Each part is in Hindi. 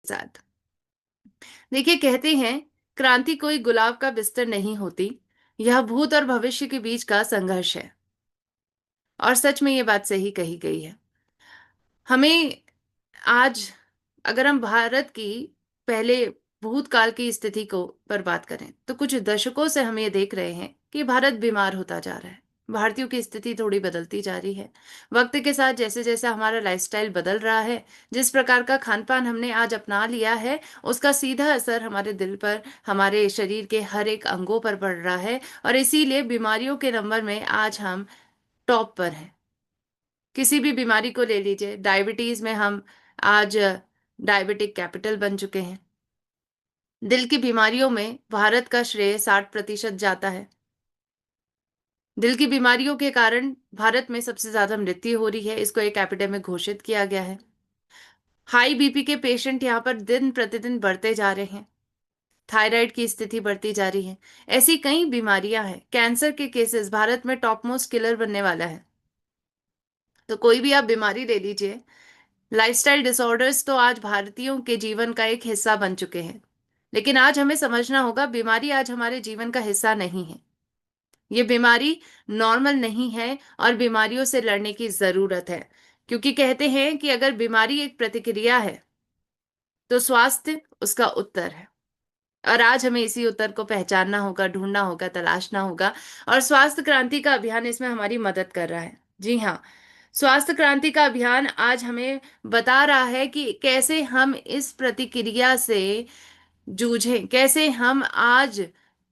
साथ। देखिए, कहते हैं क्रांति कोई गुलाब का बिस्तर नहीं होती, यह भूत और भविष्य के बीच का संघर्ष है। और सच में ये बात सही कही गई है। हमें आज, अगर हम भारत की पहले भूतकाल की स्थिति को पर बात करें, तो कुछ दशकों से हम ये देख रहे हैं कि भारत बीमार होता जा रहा है। भारतीयों की स्थिति थोड़ी बदलती जा रही है वक्त के साथ। जैसे जैसे हमारा लाइफस्टाइल बदल रहा है, जिस प्रकार का खान पान हमने आज अपना लिया है, उसका सीधा असर हमारे दिल पर, हमारे शरीर के हर एक अंगों पर पड़ रहा है। और इसीलिए बीमारियों के नंबर में आज हम टॉप पर हैं। किसी भी बीमारी को ले लीजिए, डायबिटीज में हम आज डायबिटिक कैपिटल बन चुके हैं। दिल की बीमारियों में भारत का श्रेय 60% जाता है। दिल की बीमारियों के कारण भारत में सबसे ज्यादा मृत्यु हो रही है, इसको एक एपिडेमिक घोषित किया गया है। हाई बीपी के पेशेंट यहाँ पर दिन प्रतिदिन बढ़ते जा रहे हैं। थायराइड की स्थिति बढ़ती जा रही है। ऐसी कई बीमारियां हैं। कैंसर के केसेस भारत में टॉप मोस्ट किलर बनने वाला है। तो कोई भी आप बीमारी ले लीजिए, लाइफस्टाइल डिसऑर्डर्स तो आज भारतीयों के जीवन का एक हिस्सा बन चुके हैं। लेकिन आज हमें समझना होगा, बीमारी आज हमारे जीवन का हिस्सा नहीं है। ये बीमारी नॉर्मल नहीं है और बीमारियों से लड़ने की जरूरत है। क्योंकि कहते हैं कि अगर बीमारी एक प्रतिक्रिया है, तो स्वास्थ्य उसका उत्तर है। और आज हमें इसी उत्तर को पहचानना होगा, ढूंढना होगा, तलाशना होगा। और स्वास्थ्य क्रांति का अभियान इसमें हमारी मदद कर रहा है। जी हाँ, स्वास्थ्य क्रांति का अभियान आज हमें बता रहा है कि कैसे हम इस प्रतिक्रिया से जूझें, कैसे हम आज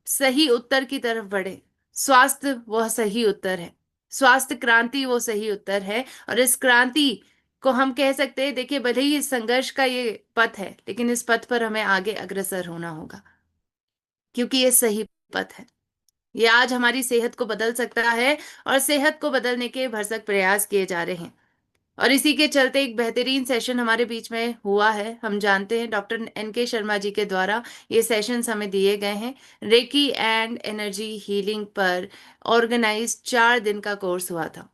सही उत्तर की तरफ बढ़े। स्वास्थ्य वह सही उत्तर है। स्वास्थ्य क्रांति वो सही उत्तर है। और इस क्रांति को हम कह सकते हैं, देखिए, भले ही इस संघर्ष का ये पथ है, लेकिन इस पथ पर हमें आगे अग्रसर होना होगा, क्योंकि ये सही पथ है। ये आज हमारी सेहत को बदल सकता है और सेहत को बदलने के भरसक प्रयास किए जा रहे हैं। और इसी के चलते एक बेहतरीन सेशन हमारे बीच में हुआ है। हम जानते हैं डॉक्टर NK शर्मा जी के द्वारा ये सेशंस हमें दिए गए हैं। रेकी एंड एनर्जी हीलिंग पर ऑर्गेनाइज 4 दिन का कोर्स हुआ था।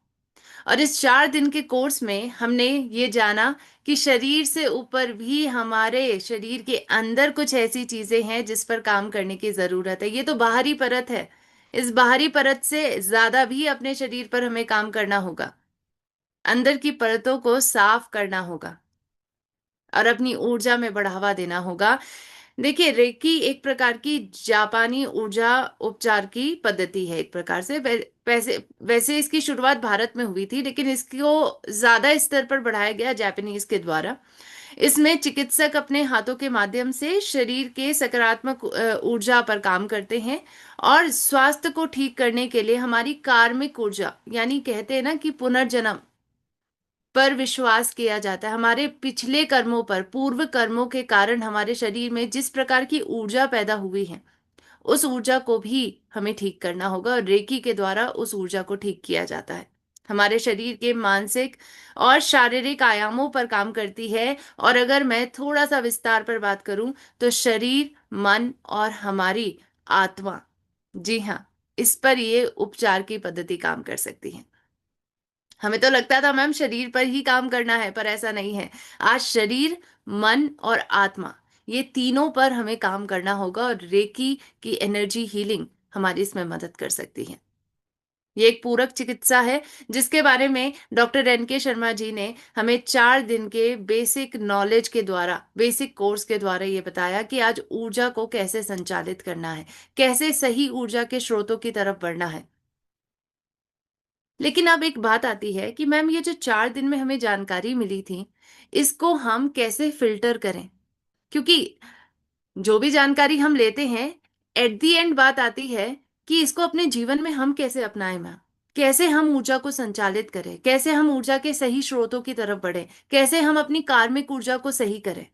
और इस 4 दिन के कोर्स में हमने ये जाना कि शरीर से ऊपर भी हमारे शरीर के अंदर कुछ ऐसी चीजें हैं जिस पर काम करने की जरूरत है। ये तो बाहरी परत है। इस बाहरी परत से ज्यादा भी अपने शरीर पर हमें काम करना होगा। अंदर की परतों को साफ करना होगा और अपनी ऊर्जा में बढ़ावा देना होगा। देखिए, रेकी एक प्रकार की जापानी ऊर्जा उपचार की पद्धति है। एक प्रकार से वैसे वैसे इसकी शुरुआत भारत में हुई थी, लेकिन इसको ज्यादा स्तर पर बढ़ाया गया जापानीज के द्वारा। इसमें चिकित्सक अपने हाथों के माध्यम से शरीर के सकारात्मक ऊर्जा पर काम करते हैं। और स्वास्थ्य को ठीक करने के लिए हमारी कार्मिक ऊर्जा, यानी कहते हैं ना कि पुनर्जन्म पर विश्वास किया जाता है। हमारे पिछले कर्मों पर, पूर्व कर्मों के कारण हमारे शरीर में जिस प्रकार की ऊर्जा पैदा हुई है, उस ऊर्जा को भी हमें ठीक करना होगा। और रेकी के द्वारा उस ऊर्जा को ठीक किया जाता है। हमारे शरीर के मानसिक और शारीरिक आयामों पर काम करती है। और अगर मैं थोड़ा सा विस्तार पर बात करूं, तो शरीर, मन और हमारी आत्मा, जी हाँ, इस पर ये उपचार की पद्धति काम कर सकती है। हमें तो लगता था मैम शरीर पर ही काम करना है, पर ऐसा नहीं है। आज शरीर, मन और आत्मा, ये तीनों पर हमें काम करना होगा। और रेकी की एनर्जी हीलिंग हमारी इसमें मदद कर सकती है। ये एक पूरक चिकित्सा है, जिसके बारे में डॉक्टर NK शर्मा जी ने हमें 4 दिन के बेसिक नॉलेज के द्वारा, बेसिक कोर्स के द्वारा ये बताया कि आज ऊर्जा को कैसे संचालित करना है, कैसे सही ऊर्जा के स्रोतों की तरफ बढ़ना है। लेकिन अब एक बात आती है कि मैम, ये जो 4 दिन में हमें जानकारी मिली थी, इसको हम कैसे फिल्टर करें? क्योंकि जो भी जानकारी हम लेते हैं, एट दी एंड बात आती है कि इसको अपने जीवन में हम कैसे अपनाएं मैम। कैसे हम ऊर्जा को संचालित करें, कैसे हम ऊर्जा के सही स्रोतों की तरफ बढ़े, कैसे हम अपनी कार्मिक ऊर्जा को सही करें,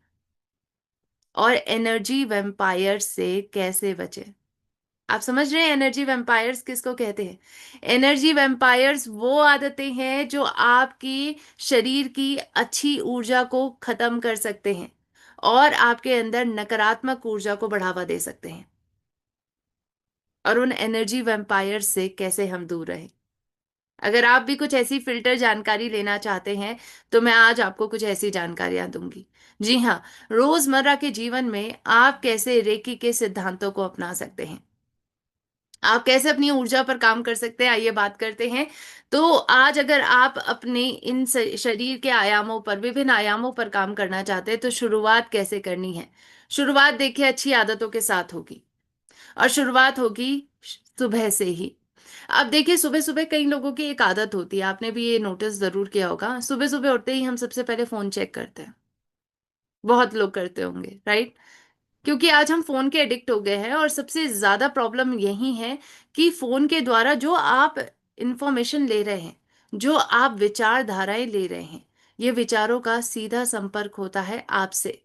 और एनर्जी वेम्पायर से कैसे बचें। आप समझ रहे हैं एनर्जी वैम्पायर्स किसको कहते हैं? एनर्जी वैम्पायर्स वो आदतें हैं जो आपकी शरीर की अच्छी ऊर्जा को खत्म कर सकते हैं और आपके अंदर नकारात्मक ऊर्जा को बढ़ावा दे सकते हैं। और उन एनर्जी वैम्पायर्स से कैसे हम दूर रहें? अगर आप भी कुछ ऐसी फिल्टर जानकारी लेना चाहते हैं तो मैं आज आपको कुछ ऐसी जानकारियां दूंगी। जी हाँ, रोजमर्रा के जीवन में आप कैसे रेकी के सिद्धांतों को अपना सकते हैं, आप कैसे अपनी ऊर्जा पर काम कर सकते हैं, आइए बात करते हैं। तो आज अगर आप अपने इन शरीर के आयामों पर, विभिन्न आयामों पर काम करना चाहते हैं तो शुरुआत कैसे करनी है? शुरुआत देखिए अच्छी आदतों के साथ होगी, और शुरुआत होगी सुबह से ही। अब देखिए सुबह सुबह कई लोगों की एक आदत होती है, आपने भी ये नोटिस जरूर किया होगा, सुबह सुबह उठते ही हम सबसे पहले फोन चेक करते हैं। बहुत लोग करते होंगे, राइट? क्योंकि आज हम फोन के एडिक्ट हो गए हैं, और सबसे ज्यादा प्रॉब्लम यही है कि फोन के द्वारा जो आप इंफॉर्मेशन ले रहे हैं, जो आप विचारधाराएं ले रहे हैं, ये विचारों का सीधा संपर्क होता है आपसे।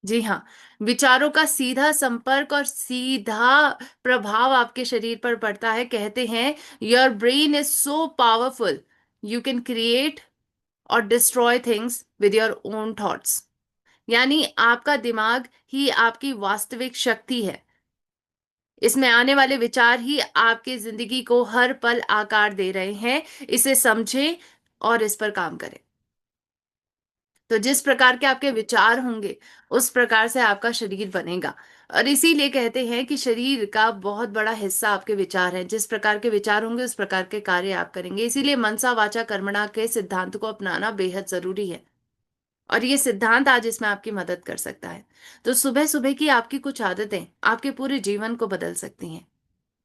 जी हाँ, विचारों का सीधा संपर्क और सीधा प्रभाव आपके शरीर पर पड़ता है। कहते हैं your brain is so powerful, you can create और destroy things with your own thoughts. यानी आपका दिमाग ही आपकी वास्तविक शक्ति है। इसमें आने वाले विचार ही आपकी जिंदगी को हर पल आकार दे रहे हैं। इसे समझें और इस पर काम करें। तो जिस प्रकार के आपके विचार होंगे उस प्रकार से आपका शरीर बनेगा। और इसीलिए कहते हैं कि शरीर का बहुत बड़ा हिस्सा आपके विचार है। जिस प्रकार के विचार होंगे उस प्रकार के कार्य आप करेंगे। इसीलिए मनसा वाचा कर्मणा के सिद्धांत को अपनाना बेहद जरूरी है, और ये सिद्धांत आज इसमें आपकी मदद कर सकता है। तो सुबह सुबह की आपकी कुछ आदतें आपके पूरे जीवन को बदल सकती हैं।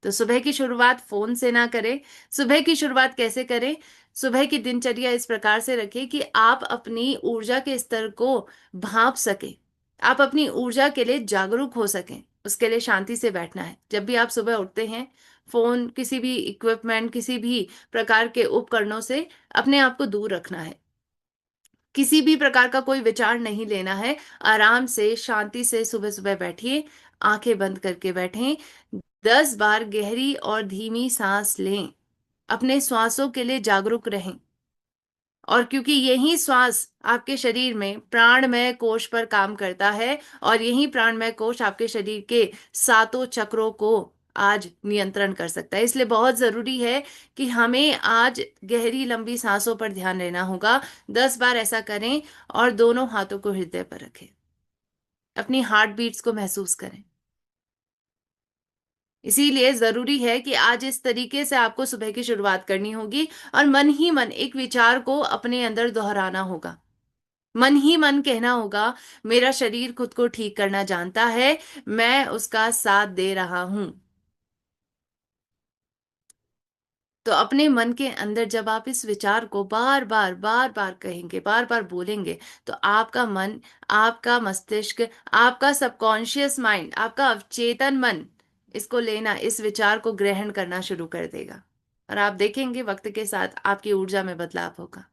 तो सुबह की शुरुआत फोन से ना करें। सुबह की शुरुआत कैसे करें? सुबह की दिनचर्या इस प्रकार से रखें कि आप अपनी ऊर्जा के स्तर को भांप सकें, आप अपनी ऊर्जा के लिए जागरूक हो सकें। उसके लिए शांति से बैठना है। जब भी आप सुबह उठते हैं, फोन, किसी भी इक्विपमेंट, किसी भी प्रकार के उपकरणों से अपने आप को दूर रखना है। किसी भी प्रकार का कोई विचार नहीं लेना है। आराम से शांति से सुबह सुबह बैठिए, आंखें बंद करके बैठें। 10 बार गहरी और धीमी सांस लें। अपने श्वासों के लिए जागरूक रहें। और क्योंकि यही श्वास आपके शरीर में प्राणमय कोश पर काम करता है, और यही प्राणमय कोश आपके शरीर के सातों चक्रों को आज नियंत्रण कर सकता है, इसलिए बहुत जरूरी है कि हमें आज गहरी लंबी सांसों पर ध्यान देना होगा। 10 बार ऐसा करें और दोनों हाथों को हृदय पर रखें। अपनी हार्ट बीट्स को महसूस करें। इसीलिए जरूरी है कि आज इस तरीके से आपको सुबह की शुरुआत करनी होगी, और मन ही मन एक विचार को अपने अंदर दोहराना होगा। मन ही मन कहना होगा, मेरा शरीर खुद को ठीक करना जानता है, मैं उसका साथ दे रहा हूं। तो अपने मन के अंदर जब आप इस विचार को बार बार कहेंगे, बार बार बोलेंगे, तो आपका मन, आपका मस्तिष्क, आपका सबकॉन्शियस माइंड, आपका अवचेतन मन इसको लेना, इस विचार को ग्रहण करना शुरू कर देगा। और आप देखेंगे वक्त के साथ आपकी ऊर्जा में बदलाव होगा।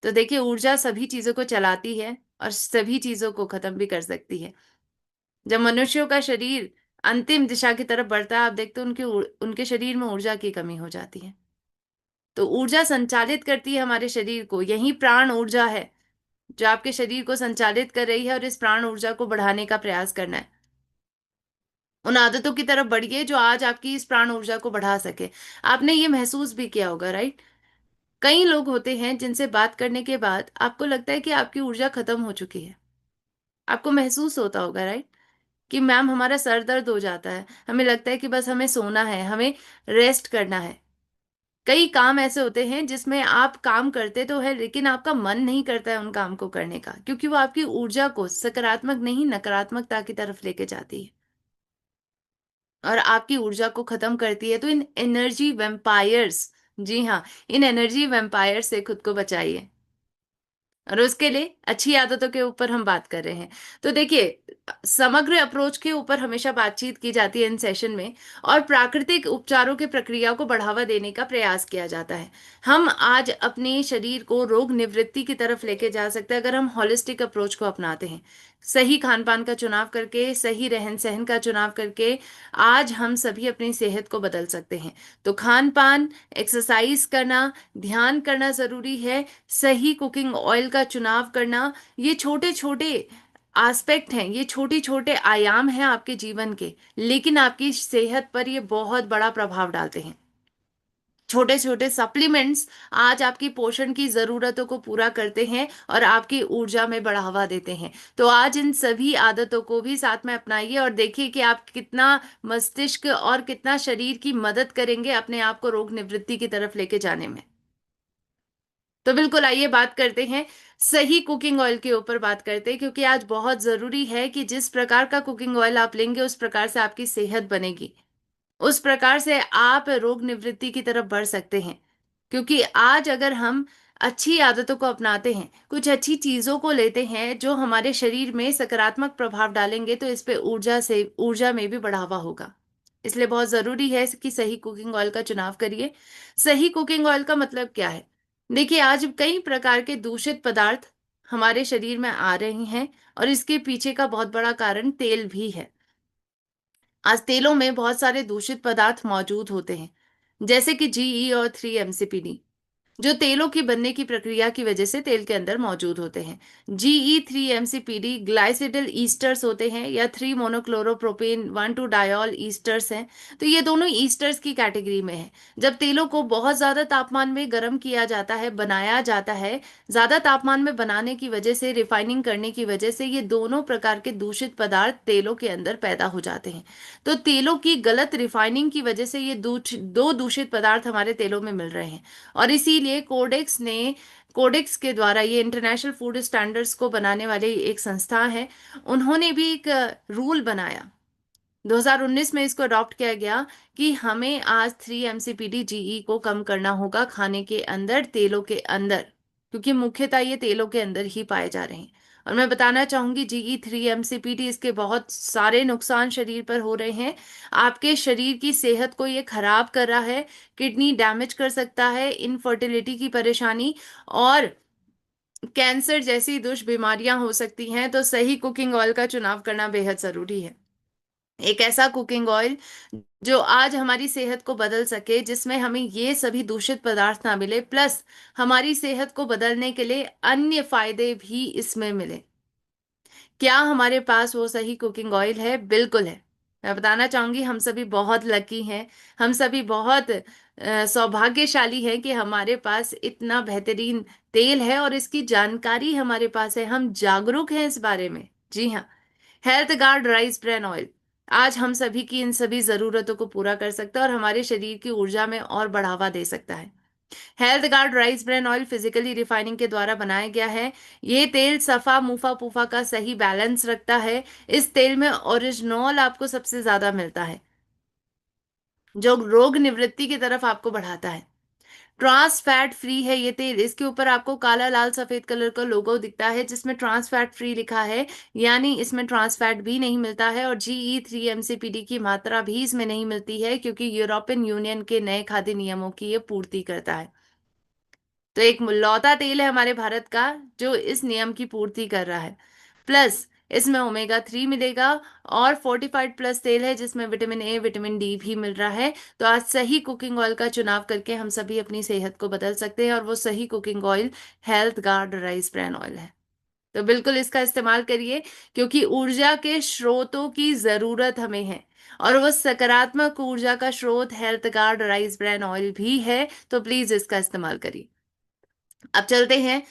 तो देखिए, ऊर्जा सभी चीजों को चलाती है और सभी चीजों को खत्म भी कर सकती है। जब मनुष्यों का शरीर अंतिम दिशा की तरफ बढ़ता है, आप देखते हैं उनके शरीर में ऊर्जा की कमी हो जाती है। तो ऊर्जा संचालित करती है हमारे शरीर को, यही प्राण ऊर्जा है जो आपके शरीर को संचालित कर रही है, और इस प्राण ऊर्जा को बढ़ाने का प्रयास करना है। उन आदतों की तरफ बढ़िए जो आज आपकी इस प्राण ऊर्जा को बढ़ा सके। आपने ये महसूस भी किया होगा, राइट? कई लोग होते हैं जिनसे बात करने के बाद आपको लगता है कि आपकी ऊर्जा खत्म हो चुकी है। आपको महसूस होता होगा, राइट? कि मैम हमारा सर दर्द हो जाता है, हमें लगता है कि बस हमें सोना है, हमें रेस्ट करना है। कई काम ऐसे होते हैं जिसमें आप काम करते तो है, लेकिन आपका मन नहीं करता है उन काम को करने का, क्योंकि वो आपकी ऊर्जा को सकारात्मक नहीं नकारात्मकता की तरफ लेके जाती है और आपकी ऊर्जा को खत्म करती है। तो इन एनर्जी वेम्पायर्स, जी हाँ, इन एनर्जी वेम्पायर से खुद को बचाइए। और उसके लिए अच्छी आदतों के ऊपर हम बात कर रहे हैं। तो देखिए, समग्र अप्रोच के ऊपर हमेशा बातचीत की जाती है इन सेशन में, और प्राकृतिक उपचारों की प्रक्रिया को बढ़ावा देने का प्रयास किया जाता है। हम आज अपने शरीर को रोग निवृत्ति की तरफ लेके जा सकते हैं अगर हम हॉलिस्टिक अप्रोच को अपनाते हैं। सही खान पान का चुनाव करके, सही रहन सहन का चुनाव करके आज हम सभी अपनी सेहत को बदल सकते हैं। तो खान पान, एक्सरसाइज करना, ध्यान करना जरूरी है, सही कुकिंग ऑयल का चुनाव करना, ये छोटे छोटे एस्पेक्ट हैं, ये छोटे छोटे आयाम हैं आपके जीवन के, लेकिन आपकी सेहत पर ये बहुत बड़ा प्रभाव डालते हैं। छोटे छोटे सप्लीमेंट्स आज आपकी पोषण की जरूरतों को पूरा करते हैं और आपकी ऊर्जा में बढ़ावा देते हैं। तो आज इन सभी आदतों को भी साथ में अपनाइए और देखिए कि आप कितना मस्तिष्क और कितना शरीर की मदद करेंगे अपने आप को रोग निवृत्ति की तरफ लेके जाने में। तो बिल्कुल आइए बात करते हैं, सही कुकिंग ऑयल के ऊपर बात करते हैं, क्योंकि आज बहुत जरूरी है कि जिस प्रकार का कुकिंग ऑयल आप लेंगे उस प्रकार से आपकी सेहत बनेगी, उस प्रकार से आप रोग निवृत्ति की तरफ बढ़ सकते हैं। क्योंकि आज अगर हम अच्छी आदतों को अपनाते हैं, कुछ अच्छी चीजों को लेते हैं जो हमारे शरीर में सकारात्मक प्रभाव डालेंगे, तो इस पे ऊर्जा में भी बढ़ावा होगा। इसलिए बहुत जरूरी है कि सही कुकिंग ऑयल का चुनाव करिए। सही कुकिंग ऑयल का मतलब क्या है? देखिए, आज कई प्रकार के दूषित पदार्थ हमारे शरीर में आ रहे हैं, और इसके पीछे का बहुत बड़ा कारण तेल भी है। आज तेलों में बहुत सारे दूषित पदार्थ मौजूद होते हैं, जैसे कि जीई और 3 एमसीपीडी, जो तेलों की बनने की प्रक्रिया की वजह से तेल के अंदर मौजूद होते हैं। GE3 एमसीपीडी ग्लाइसिडल ईस्टर्स होते हैं, या 3 मोनोक्लोरोप्रोपेन 1,2 डायोल ईस्टर्स हैं। तो ये दोनों ईस्टर्स की कैटेगरी में है। जब तेलों को बहुत ज्यादा तापमान में गर्म किया जाता है, बनाया जाता है, ज्यादा तापमान में बनाने की वजह से, रिफाइनिंग करने की वजह से, ये दोनों प्रकार के दूषित पदार्थ तेलों के अंदर पैदा हो जाते हैं। तो तेलों की गलत रिफाइनिंग की वजह से ये दो दूषित पदार्थ हमारे तेलों में मिल रहे हैं। और इसीलिए कोडेक्स के द्वारा, ये इंटरनेशनल फूड स्टैंडर्ड्स को बनाने वाली एक संस्था है, उन्होंने भी एक रूल बनाया। 2019 में इसको अडॉप्ट किया गया कि हमें आज 3 एमसीपीडी जीई को कम करना होगा खाने के अंदर, तेलों के अंदर, क्योंकि मुख्यतः ये तेलों के अंदर ही पाए जा रहे हैं। और मैं बताना चाहूंगी, GE3 एमसीपीडी, इसके बहुत सारे नुकसान शरीर पर हो रहे हैं। आपके शरीर की सेहत को ये खराब कर रहा है, किडनी डैमेज कर सकता है, इनफर्टिलिटी की परेशानी और कैंसर जैसी दुष्बीमारियां हो सकती हैं। तो सही कुकिंग ऑयल का चुनाव करना बेहद जरूरी है। एक ऐसा कुकिंग ऑयल जो आज हमारी सेहत को बदल सके, जिसमें हमें ये सभी दूषित पदार्थ ना मिले, प्लस हमारी सेहत को बदलने के लिए अन्य फायदे भी इसमें मिले। क्या हमारे पास वो सही कुकिंग ऑयल है? बिल्कुल है। मैं बताना चाहूंगी, हम सभी बहुत लकी हैं, हम सभी बहुत सौभाग्यशाली हैं कि हमारे पास इतना बेहतरीन तेल है और इसकी जानकारी हमारे पास है, हम जागरूक हैं इस बारे में। जी हाँ, health guard rice bran oil आज हम सभी की इन सभी जरूरतों को पूरा कर सकता है और हमारे शरीर की ऊर्जा में और बढ़ावा दे सकता है। Health guard rice bran oil physically refining के द्वारा बनाया गया है। ये तेल सफा मुफा पुफा का सही बैलेंस रखता है। इस तेल में ओरिजिनॉल आपको सबसे ज्यादा मिलता है, जो रोग निवृत्ति की तरफ आपको बढ़ाता है। ट्रांस फैट फ्री है ये तेल, इसके ऊपर आपको काला लाल सफेद कलर का लोगो दिखता है जिसमें ट्रांस फैट फ्री लिखा है, यानी इसमें ट्रांस फैट भी नहीं मिलता है। और GE3 एमसीपीडी की मात्रा भी इसमें नहीं मिलती है, क्योंकि यूरोपियन यूनियन के नए खाद्य नियमों की ये पूर्ति करता है। तो एक लौता तेल है हमारे भारत का जो इस नियम की पूर्ति कर रहा है। प्लस इसमें ओमेगा 3 मिलेगा, और फोर्टिफाइड प्लस तेल है जिसमें विटामिन ए विटामिन डी भी मिल रहा है। तो आज सही कुकिंग ऑयल का चुनाव करके हम सभी अपनी सेहत को बदल सकते हैं, और वो सही cooking oil health guard rice bran oil है। तो बिल्कुल इसका इस्तेमाल करिए, क्योंकि ऊर्जा के स्रोतों की जरूरत हमें है, और वो सकारात्मक ऊर्जा का स्रोत health guard rice bran oil भी है। तो प्लीज इसका इस्तेमाल करिए। अब चलते हैं,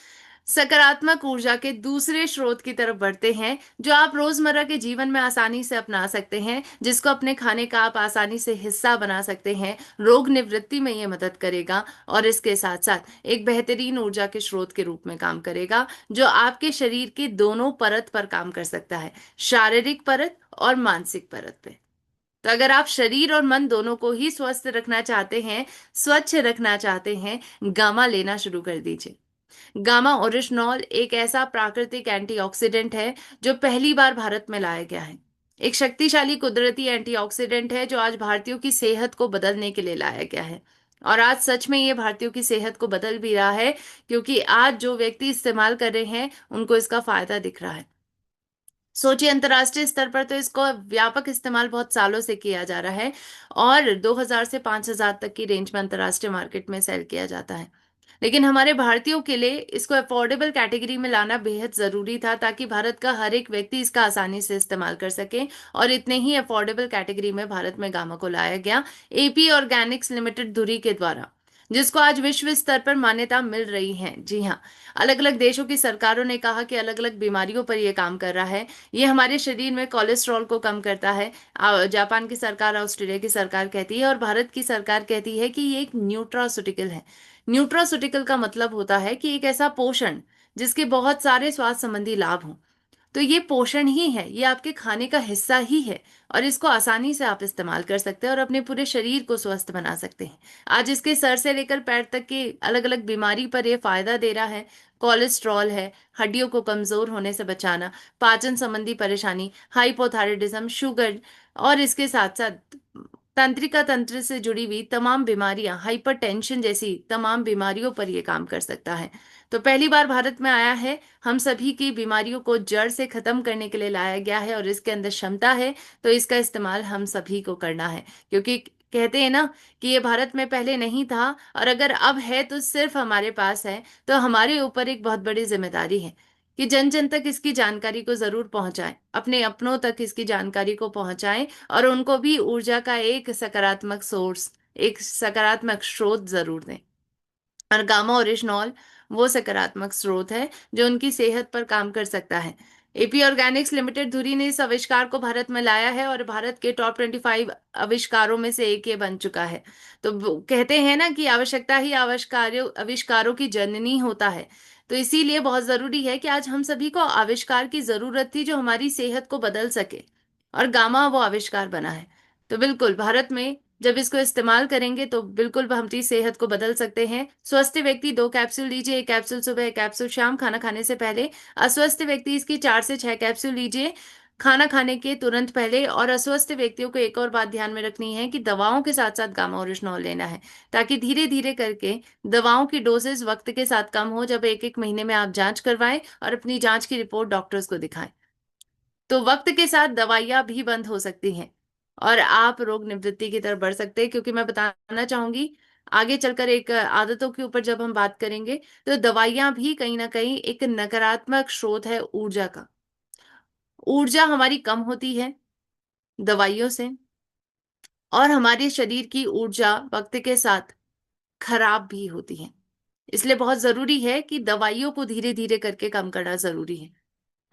सकारात्मक ऊर्जा के दूसरे स्रोत की तरफ बढ़ते हैं, जो आप रोजमर्रा के जीवन में आसानी से अपना सकते हैं, जिसको अपने खाने का आप आसानी से हिस्सा बना सकते हैं। रोग निवृत्ति में ये मदद करेगा, और इसके साथ साथ एक बेहतरीन ऊर्जा के स्रोत के रूप में काम करेगा, जो आपके शरीर के दोनों परत पर काम कर सकता है, शारीरिक परत और मानसिक परत पे। तो अगर आप शरीर और मन दोनों को ही स्वस्थ रखना चाहते हैं, स्वच्छ रखना चाहते हैं, गामा लेना शुरू कर दीजिए। गामा ओरिजिनॉल एक ऐसा प्राकृतिक एंटीऑक्सीडेंट है जो पहली बार भारत में लाया गया है। एक शक्तिशाली कुदरती एंटीऑक्सीडेंट है जो आज भारतीयों की सेहत को बदलने के लिए लाया गया है। और आज सच में ये भारतीयों की सेहत को बदल भी रहा है, क्योंकि आज जो व्यक्ति इस्तेमाल कर रहे हैं उनको इसका फायदा दिख रहा है। सोचिए, अंतर्राष्ट्रीय स्तर पर तो इसको व्यापक इस्तेमाल बहुत सालों से किया जा रहा है, और 2000 से 5000 तक की रेंज में अंतर्राष्ट्रीय मार्केट में सेल किया जाता है। लेकिन हमारे भारतीयों के लिए इसको अफोर्डेबल कैटेगरी में लाना बेहद जरूरी था, ताकि भारत का हर एक व्यक्ति इसका आसानी से इस्तेमाल कर सके। और इतने ही अफोर्डेबल कैटेगरी में भारत में गामा को लाया गया एपी ऑर्गेनिक्स लिमिटेड धुरी के द्वारा, जिसको आज विश्व स्तर पर मान्यता मिल रही है। जी हाँ, अलग अलग देशों की सरकारों ने कहा कि अलग अलग बीमारियों पर यह काम कर रहा है। ये हमारे शरीर में कोलेस्ट्रॉल को कम करता है। जापान की सरकार, ऑस्ट्रेलिया की सरकार कहती है, और भारत की सरकार कहती है कि ये एक न्यूट्रास्यूटिकल है। न्यूट्रास्यूटिकल का मतलब होता है कि एक ऐसा पोषण जिसके बहुत सारे स्वास्थ्य संबंधी लाभ हों। तो ये पोषण ही है, ये आपके खाने का हिस्सा ही है, और इसको आसानी से आप इस्तेमाल कर सकते हैं और अपने पूरे शरीर को स्वस्थ बना सकते हैं। आज इसके सर से लेकर पैर तक के अलग अलग बीमारी पर ये फायदा दे रहा है। कोलेस्ट्रॉल है, हड्डियों को कमजोर होने से बचाना, पाचन संबंधी परेशानी, हाइपोथायराइडिज्म, शुगर, और इसके साथ साथ तंत्रिका तंत्र से जुड़ी हुई तमाम बीमारियां, हाइपरटेंशन जैसी तमाम बीमारियों पर यह काम कर सकता है। तो पहली बार भारत में आया है, हम सभी की बीमारियों को जड़ से खत्म करने के लिए लाया गया है, और इसके अंदर क्षमता है। तो इसका इस्तेमाल हम सभी को करना है, क्योंकि कहते हैं ना कि ये भारत में पहले नहीं था, और अगर अब है तो सिर्फ हमारे पास है। तो हमारे ऊपर एक बहुत बड़ी जिम्मेदारी है कि जन जन तक इसकी जानकारी को जरूर पहुंचाएं, अपने अपनों तक इसकी जानकारी को पहुंचाएं, और उनको भी ऊर्जा का एक सकारात्मक सोर्स, एक सकारात्मक स्रोत जरूर दें। और गामा ओरिजिनॉल वो सकारात्मक स्रोत है जो उनकी सेहत पर काम कर सकता है। एपी ऑर्गेनिक्स लिमिटेड धुरी ने इस आविष्कार को भारत में लाया है, और भारत के टॉप 25 आविष्कारों में से एक ये बन चुका है। तो कहते हैं ना कि आवश्यकता ही आविष्कारों आविष्कारों की जननी होता है। तो इसीलिए बहुत जरूरी है कि आज हम सभी को आविष्कार की जरूरत थी जो हमारी सेहत को बदल सके, और गामा वो आविष्कार बना है। तो बिल्कुल भारत में जब इसको इस्तेमाल करेंगे तो बिल्कुल हम अपनी सेहत को बदल सकते हैं। स्वस्थ व्यक्ति 2 कैप्सूल लीजिए, 1 कैप्सूल सुबह, 1 कैप्सूल शाम, खाना खाने से पहले। अस्वस्थ व्यक्ति इसकी 4 से 6 कैप्सूल लीजिए खाना खाने के तुरंत पहले। और अस्वस्थ व्यक्तियों को एक और बात ध्यान में रखनी है कि दवाओं के साथ साथ गामा ओरिजिनॉल लेना है, ताकि धीरे धीरे करके दवाओं की डोसेज वक्त के साथ कम हो, जब एक एक महीने में आप जांच करवाएं और अपनी जांच की रिपोर्ट डॉक्टर्स को दिखाएं। तो वक्त के साथ दवाइयां भी बंद हो सकती हैं, और आप रोग निवृत्ति की तरफ बढ़ सकते हैं। क्योंकि मैं बताना चाहूंगी, आगे चलकर एक आदतों के ऊपर जब हम बात करेंगे, तो दवाइयां भी कहीं ना कहीं एक नकारात्मक स्रोत है ऊर्जा का। ऊर्जा हमारी कम होती है दवाइयों से, और हमारे शरीर की ऊर्जा वक्त के साथ खराब भी होती है। इसलिए बहुत जरूरी है कि दवाइयों को धीरे धीरे करके कम करना जरूरी है।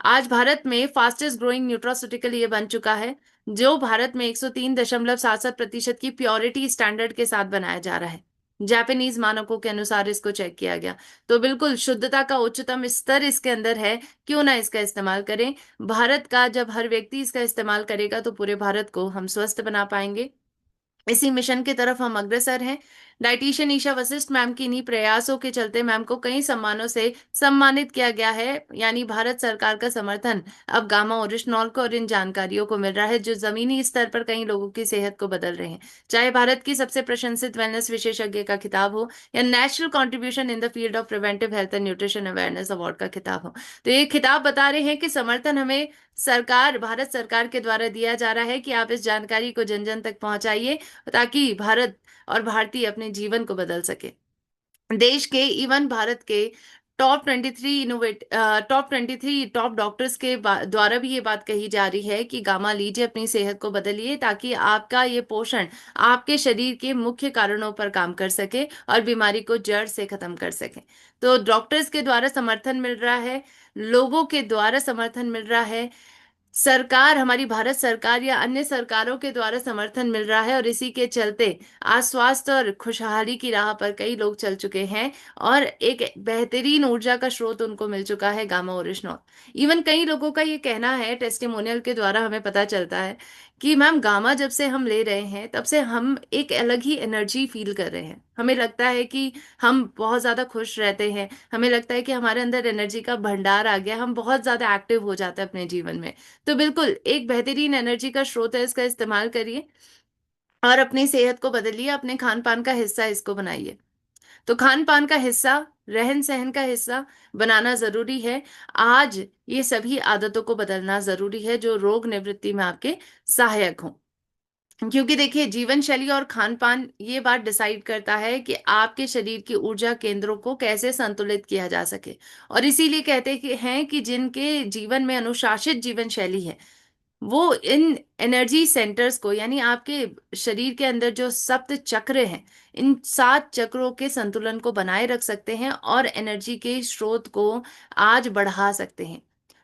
आज भारत में फास्टेस्ट ग्रोइंग न्यूट्रास्यूटिकल ये बन चुका है, जो भारत में 103.77% की प्योरिटी स्टैंडर्ड के साथ बनाया जा रहा है। जापानीज मानकों के अनुसार इसको चेक किया गया। तो बिल्कुल शुद्धता का उच्चतम स्तर इसके अंदर है, क्यों ना इसका इस्तेमाल करें। भारत का जब हर व्यक्ति इसका इस्तेमाल करेगा तो पूरे भारत को हम स्वस्थ बना पाएंगे। इसी मिशन की तरफ हम अग्रसर हैं। डाइटिशियन ईशा वशिष्ठ मैम की इन्हीं प्रयासों के चलते मैम को कई सम्मानों से सम्मानित किया गया है। यानी भारत सरकार का समर्थन अब गामा ओरिजिनॉल को और इन जानकारियों को मिल रहा है, जो जमीनी स्तर पर कई लोगों की सेहत को बदल रहे हैं। चाहे भारत की सबसे प्रशंसित वेलनेस विशेषज्ञ का खिताब हो, या national contribution in the field of preventive health and nutrition awareness award का खिताब हो। तो ये खिताब बता रहे हैं कि समर्थन हमें सरकार, भारत सरकार के द्वारा दिया जा रहा है कि आप इस जानकारी को जन जन तक पहुंचाइए, ताकि भारत और भारतीय अपने जीवन को बदल सके। देश के, इवन भारत के टॉप 23 टॉप डॉक्टर्स के द्वारा भी ये बात कही जा रही है कि गामा लीजिए, अपनी सेहत को बदलिए, ताकि आपका ये पोषण आपके शरीर के मुख्य कारणों पर काम कर सके और बीमारी को जड़ से खत्म कर सके। तो डॉक्टर्स के द्वारा समर्थन मिल रहा है, लोगों के द्वारा समर्थन मिल रहा है, सरकार, हमारी भारत सरकार या अन्य सरकारों के द्वारा समर्थन मिल रहा है, और इसी के चलते आज स्वास्थ्य और खुशहाली की राह पर कई लोग चल चुके हैं, और एक बेहतरीन ऊर्जा का स्रोत उनको मिल चुका है गामा ओरिजिनॉल। इवन कई लोगों का ये कहना है, टेस्टिमोनियल के द्वारा हमें पता चलता है कि मैम गामा जब से हम ले रहे हैं तब से हम एक अलग ही एनर्जी फील कर रहे हैं। हमें लगता है कि हम बहुत ज्यादा खुश रहते हैं, हमें लगता है कि हमारे अंदर एनर्जी का भंडार आ गया, हम बहुत ज्यादा एक्टिव हो जाते हैं अपने जीवन में। तो बिल्कुल एक बेहतरीन एनर्जी का स्रोत है, इसका इस्तेमाल करिए और अपनी सेहत को बदलिए, अपने खान पान का हिस्सा इसको बनाइए। तो खान पान का हिस्सा, रहन सहन का हिस्सा बनाना जरूरी है। आज ये सभी आदतों को बदलना जरूरी है जो रोग निवृत्ति में आपके सहायक हों। क्योंकि देखिए, जीवन शैली और खान पान ये बात डिसाइड करता है कि आपके शरीर की ऊर्जा केंद्रों को कैसे संतुलित किया जा सके। और इसीलिए कहते हैं कि जिनके जीवन में अनुशासित जीवन शैली है, वो इन एनर्जी सेंटर्स को, यानी आपके शरीर के अंदर जो सप्त चक्र हैं, इन 7 चक्रों के संतुलन को बनाए रख सकते हैं और एनर्जी के स्रोत को आज बढ़ा सकते हैं।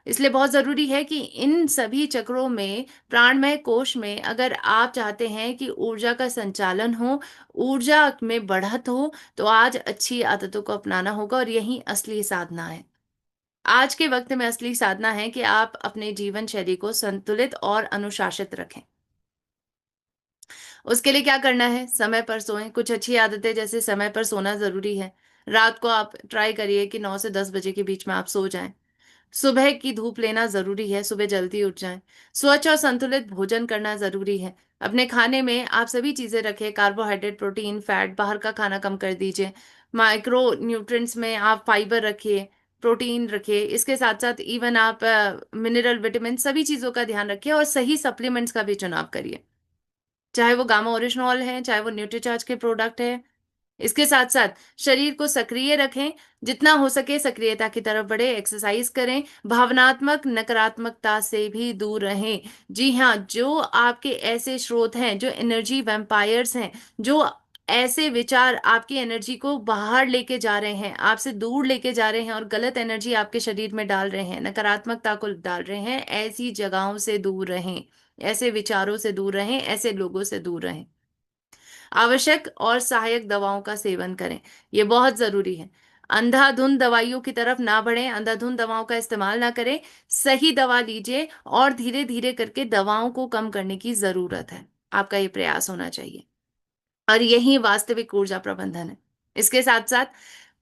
इसलिए बहुत जरूरी है कि इन सभी चक्रों में, प्राणमय कोश में, अगर आप चाहते हैं कि ऊर्जा का संचालन हो, ऊर्जा में बढ़त हो, तो आज अच्छी आदतों को अपनाना होगा। और यही असली साधना है। आज के वक्त में असली साधना है कि आप अपने जीवन शैली को संतुलित और अनुशासित रखें। उसके लिए क्या करना है? समय पर सोएं। कुछ अच्छी आदतें, जैसे समय पर सोना जरूरी है। रात को आप ट्राई करिए कि 9 से 10 बजे के बीच में आप सो जाएं। सुबह की धूप लेना जरूरी है, सुबह जल्दी उठ जाएं। स्वच्छ और संतुलित भोजन करना जरूरी है। अपने खाने में आप सभी चीजें रखें, कार्बोहाइड्रेट, प्रोटीन, फैट, बाहर का खाना कम कर दीजिए। माइक्रो न्यूट्रिएंट्स में आप फाइबर रखिए, प्रोटीन रखिए। इसके साथ साथ इवन आप मिनरल, विटामिन, सभी चीजों का ध्यान रखिए और सही सप्लीमेंट्स का भी चुनाव करिए, चाहे वो गामा ओरिजिनॉल है, चाहे वो न्यूट्रीचार्ज के प्रोडक्ट है। इसके साथ साथ शरीर को सक्रिय रखें, जितना हो सके सक्रियता की तरफ बढ़े, एक्सरसाइज करें, भावनात्मक नकारात्मकता से भी दूर रहें। जी हाँ, जो आपके ऐसे स्रोत हैं, जो एनर्जी वैम्पायर्स हैं, जो ऐसे विचार आपकी एनर्जी को बाहर लेके जा रहे हैं, आपसे दूर लेके जा रहे हैं और गलत एनर्जी आपके शरीर में डाल रहे हैं, नकारात्मकता को डाल रहे हैं, ऐसी जगहों से दूर रहें, ऐसे विचारों से दूर रहें, ऐसे लोगों से दूर रहें। आवश्यक और सहायक दवाओं का सेवन करें, ये बहुत जरूरी है। अंधाधुंध दवाइयों की तरफ ना बढ़ें, अंधाधुंध दवाओं का इस्तेमाल ना करें। सही दवा लीजिए और धीरे धीरे करके दवाओं को कम करने की जरूरत है। आपका ये प्रयास होना चाहिए, और यही वास्तविक ऊर्जा प्रबंधन है। इसके साथ साथ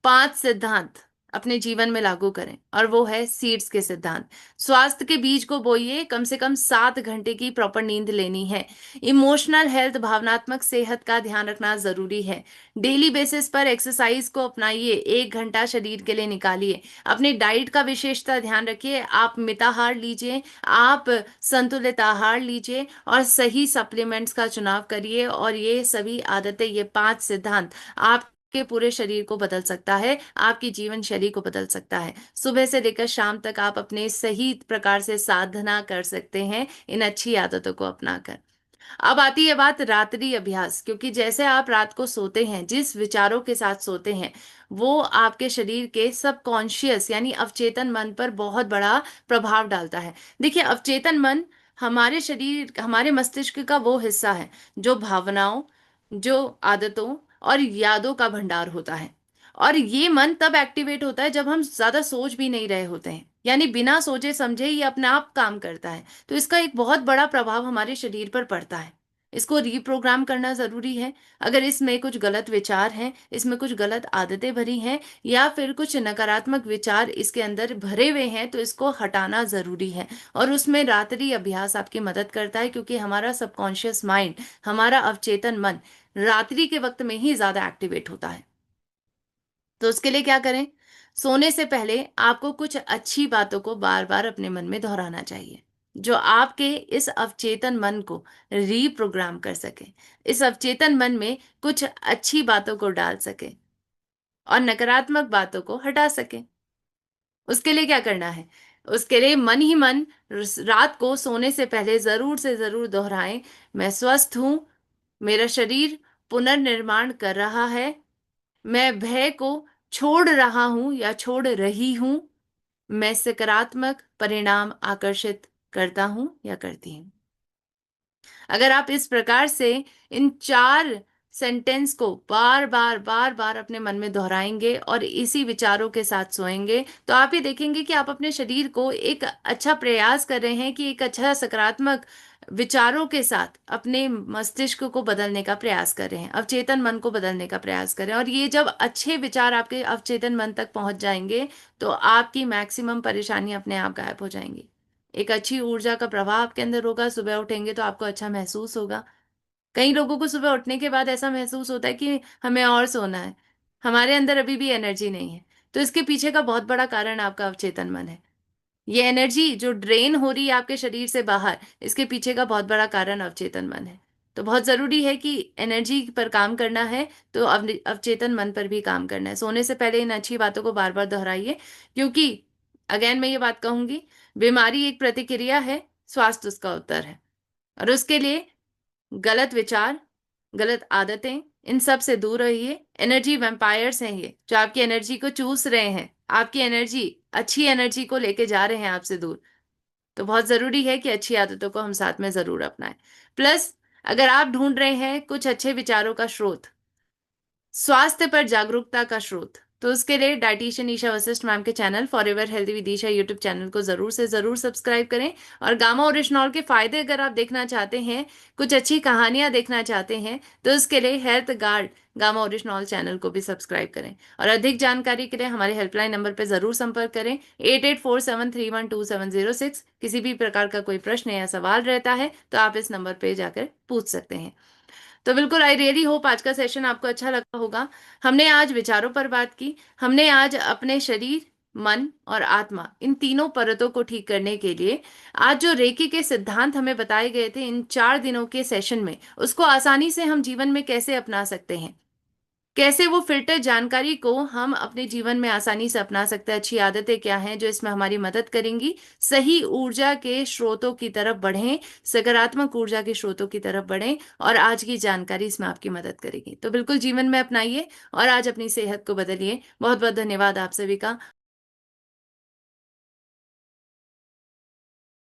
5 सिद्धांत अपने जीवन में लागू करें, और वो है सीड्स के सिद्धांत। स्वास्थ्य के बीज को बोइए, कम से कम 7 घंटे की प्रॉपर नींद लेनी है। इमोशनल हेल्थ, भावनात्मक सेहत का ध्यान रखना जरूरी है। डेली बेसिस पर एक्सरसाइज को अपनाइए, 1 घंटा शरीर के लिए निकालिए। अपनी डाइट का विशेषता ध्यान रखिए, आप मिताहार लीजिए, आप संतुलित आहार लीजिए और सही सप्लीमेंट्स का चुनाव करिए। और ये सभी आदतें, ये 5 सिद्धांत आपके पूरे शरीर को बदल सकता है, आपकी जीवन शैली को बदल सकता है। सुबह से लेकर शाम तक आप अपने सही प्रकार से साधना कर सकते हैं इन अच्छी आदतों को अपनाकर। अब आती है बात रात्रि अभ्यास, क्योंकि जैसे आप रात को सोते हैं, जिस विचारों के साथ सोते हैं, वो आपके शरीर के सबकॉन्शियस यानी अवचेतन मन पर बहुत बड़ा प्रभाव डालता है। देखिए, अवचेतन मन हमारे शरीर, हमारे मस्तिष्क का वो हिस्सा है जो भावनाओं, जो आदतों और यादों का भंडार होता है। और ये मन तब एक्टिवेट होता है जब हम ज्यादा सोच भी नहीं रहे होते हैं, यानी बिना सोचे समझे ये अपने आप काम करता है। तो इसका एक बहुत बड़ा प्रभाव हमारे शरीर पर पड़ता है। इसको रीप्रोग्राम करना जरूरी है। अगर इसमें कुछ गलत विचार हैं, इसमें कुछ गलत आदतें भरी हैं, या फिर कुछ नकारात्मक विचार इसके अंदर भरे हुए हैं, तो इसको हटाना जरूरी है। और उसमें रात्रि अभ्यास आपकी मदद करता है, क्योंकि हमारा सबकॉन्शियस माइंड, हमारा अवचेतन मन रात्रि के वक्त में ही ज्यादा एक्टिवेट होता है। तो उसके लिए क्या करें? सोने से पहले आपको कुछ अच्छी बातों को बार बार अपने मन में दोहराना चाहिए, जो आपके इस अवचेतन मन को रीप्रोग्राम कर सके, इस अवचेतन मन में कुछ अच्छी बातों को डाल सके और नकारात्मक बातों को हटा सके। उसके लिए क्या करना है? उसके लिए मन ही मन रात को सोने से पहले जरूर से जरूर दोहराएं, मैं स्वस्थ हूं, मेरा शरीर पुनर्निर्माण कर रहा है, मैं भय को छोड़ रहा हूं या छोड़ रही हूं, मैं सकारात्मक परिणाम आकर्षित करता हूं या करती हूं। अगर आप इस प्रकार से इन 4 सेंटेंस को बार बार बार बार अपने मन में दोहराएंगे और इसी विचारों के साथ सोएंगे, तो आप ये देखेंगे कि आप अपने शरीर को एक अच्छा प्रयास कर रहे हैं, कि एक अच्छा सकारात्मक विचारों के साथ अपने मस्तिष्क को बदलने का प्रयास कर रहे हैं, अवचेतन मन को बदलने का प्रयास कर रहे हैं। और ये जब अच्छे विचार आपके अवचेतन मन तक पहुंच जाएंगे, तो आपकी मैक्सिमम परेशानी अपने आप गायब हो जाएंगी। एक अच्छी ऊर्जा का प्रवाह आपके अंदर होगा, सुबह उठेंगे तो आपको अच्छा महसूस होगा। कई लोगों को सुबह उठने के बाद ऐसा महसूस होता है कि हमें और सोना है, हमारे अंदर अभी भी एनर्जी नहीं है। तो इसके पीछे का बहुत बड़ा कारण आपका अवचेतन मन है। ये एनर्जी जो ड्रेन हो रही है आपके शरीर से बाहर, इसके पीछे का बहुत बड़ा कारण अवचेतन मन है। तो बहुत जरूरी है कि एनर्जी पर काम करना है तो अवचेतन मन पर भी काम करना है। सोने से पहले इन अच्छी बातों को बार बार दोहराइए, क्योंकि अगेन मैं ये बात कहूंगी, बीमारी एक प्रतिक्रिया है, स्वास्थ्य उसका उत्तर है। और उसके लिए गलत विचार, गलत आदतें, इन सब से दूर रहिए। एनर्जी वैम्पायर्स हैं ये, जो आपकी एनर्जी को चूस रहे हैं, आपकी एनर्जी, अच्छी एनर्जी को लेके जा रहे हैं आपसे दूर। तो बहुत जरूरी है कि अच्छी आदतों को हम साथ में जरूर अपनाएं। प्लस, अगर आप ढूंढ रहे हैं कुछ अच्छे विचारों का स्रोत, स्वास्थ्य पर जागरूकता का स्रोत, तो उसके लिए डाइटिशियन ईशा वशिष्ठ मैम के channel forever healthy with Isha YouTube channel को जरूर से जरूर सब्सक्राइब करें। और गामा ओरिजिनॉल के फायदे अगर आप देखना चाहते हैं, कुछ अच्छी कहानियां देखना चाहते हैं, तो उसके लिए health guard gamma oryzanol channel को भी सब्सक्राइब करें। और अधिक जानकारी के लिए हमारे हेल्पलाइन नंबर पर जरूर संपर्क करें, 8847312706। किसी भी प्रकार का कोई प्रश्न या सवाल रहता है तो आप इस नंबर पर जाकर पूछ सकते हैं। तो बिल्कुल, आई रियली होप आज का सेशन आपको अच्छा लगा होगा। हमने आज विचारों पर बात की, हमने आज अपने शरीर, मन और आत्मा, इन तीनों परतों को ठीक करने के लिए आज जो रेकी के सिद्धांत हमें बताए गए थे इन 4 दिनों के सेशन में, उसको आसानी से हम जीवन में कैसे अपना सकते हैं, कैसे वो फिल्टर जानकारी को हम अपने जीवन में आसानी से अपना सकते हैं, अच्छी आदतें क्या हैं जो इसमें हमारी मदद करेंगी, सही ऊर्जा के स्रोतों की तरफ बढ़ें, सकारात्मक ऊर्जा के स्रोतों की तरफ बढ़ें, और आज की जानकारी इसमें आपकी मदद करेगी। तो बिल्कुल जीवन में अपनाइए और आज अपनी सेहत को बदलिए। बहुत बहुत धन्यवाद आप सभी का।